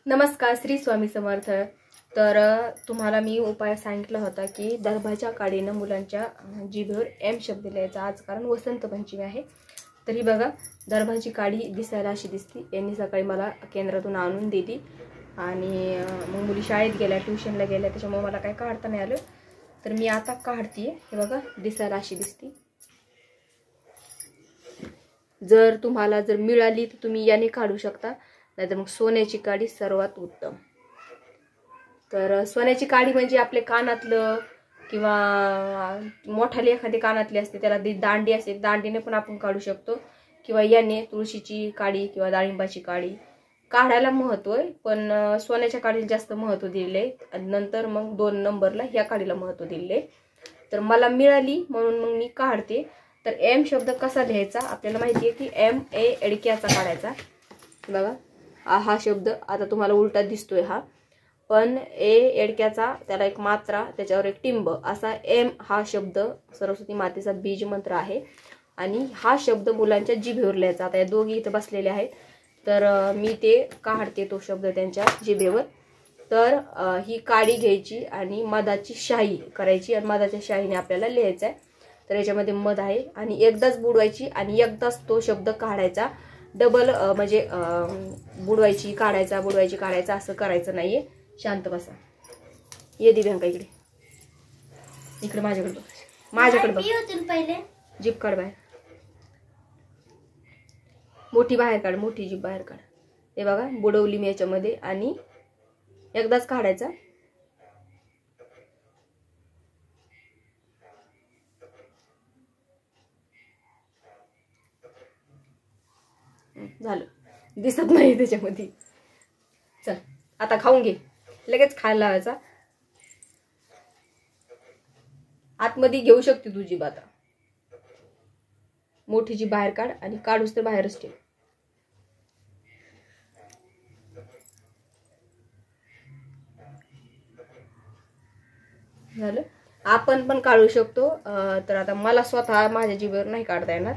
नमस्कार, श्री स्वामी समर्थ। तर तुम्हाला मी उपाय सांगितला होता की दर्भाच्या काडीनं मुलांच्या जिभेवर एम शब्द लिहायचा। आज कारण वसंत पंचमी आहे। तर ही बघा, दर्भाची काडी दिसायला अशी दिसती। यांनी सकाळी मला केंद्रातून आणून दिली आणि मग मुली शाळेत गेल्या, ट्यूशनला गेल्या, त्याच्यामुळे मला काय काढता नाही आलं। तर मी आता काढतीये। हे बघा, दिसायला अशी दिसती। जर तुम्हाला मिळाली तर तुम्ही याने काढू शकता, नाहीतर मग सोन्याची काडी सर्वात उत्तम। तर सोन्याची काडी म्हणजे आपले कानातलं किंवा मोठाली एखादी कानातली असते, त्याला दांडी असते, दांडीने पण आपण काढू शकतो, किंवा याने तुळशीची काडी किंवा डाळिंबाची काडी काढायला महत्व आहे। पण सोन्याच्या काडीला जास्त महत्व दिले आणि नंतर मग 2 नंबरला ह्या काडीला महत्व दिले। तर मला मिळाली म्हणून मग मी काढते। तर एम शब्द कसा लिहायचा आपल्याला माहिती आहे की एम ए एडक्याचा काढायचा। बघा, हा शब्द आता तुम्हाला उलटा दिसतोय हा, पण ए एडक्याचा त्याला एक मात्रा, त्याच्यावर एक टिंब असा एम हा शब्द सरस्वती मातेचा बीज मंत्र आहे आणि हा शब्द मुलांच्या जिभेवर लिहायचा। आता या दोघी इथे बसलेले आहेत, तर मी ते काढते तो शब्द त्यांच्या जिभेवर। तर ही काडी घ्यायची आणि मधाची शाई करायची आणि मधाच्या शाईने आपल्याला लिहायचं आहे। तर याच्यामध्ये मध आहे आणि एकदाच बुडवायची आणि एकदाच तो शब्द काढायचा। डबल म्हणजे बुडवायची काढायचा, बुडवायची काढायचा असं करायचं नाहीये। शांत बसा। ये दिव्यांका इकडे, इकडे माझ्याकडे बघ, माझ्याकडे बघ। पहिले जीभ काढ बाहेर, मोठी बाहेर काढ, मोठी जीभ बाहेर काढ। हे बघा, बुडवली मी याच्यामध्ये आणि एकदाच काढायचा। झालं, दिसत नाही त्याच्यामध्ये। चल आता खाऊन घे, लगेच खायला लावायचा। आतमध्ये घेऊ शकते तुझी बात। मोठी जी बाहेर काढ आणि काढूस तर बाहेरच ठेव। झालं, आपण पण काढू शकतो। तर आता मला स्वतः माझ्या जीभेवर नाही काढता येणार,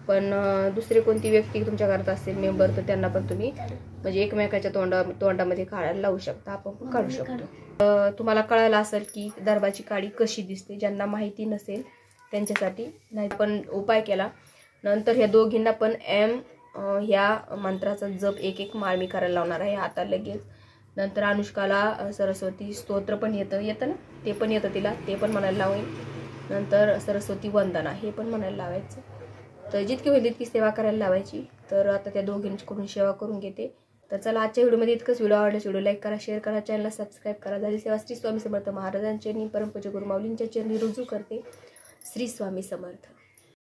पण दुसरी कोणती व्यक्ती तुमच्या घरात असेल मेंबर, तर त्यांना पण तुम्ही म्हणजे एकमेकाच्या तोंडामध्ये काढायला लावू शकता, आपण पण काढू शकतो। तुम्हाला कळायला असेल की दर्भाची काडी कशी दिसते, ज्यांना माहिती नसेल त्यांच्यासाठी नाही पण उपाय केला। नंतर ह्या दोघींना पण एम ह्या मंत्राचा जप एक माळ मी करायला लावणार आहे आता लगेच। नंतर अनुष्काला सरस्वती स्तोत्र पण येतं ना, ते पण येतं तिला, ते पण म्हणायला लावेन। नंतर सरस्वती वंदना हे पण म्हणायला लावायचं। तर जितकी होईल तितकी सेवा करायला लावायची। तर आता त्या दोघींकडून सेवा करून घेते। तर चला, आजच्या व्हिडिओमध्ये इतकंच। व्हिडिओ आवडल्यास व्हिडिओ लाईक करा, शेअर करा, चॅनलला सबस्क्राईब करा। झाली सेवा श्री स्वामी समर्थ महाराजांच्या चरणी, परमपूज्य गुरु माऊलींच्या चरणी रुजू करते। श्री स्वामी समर्थ।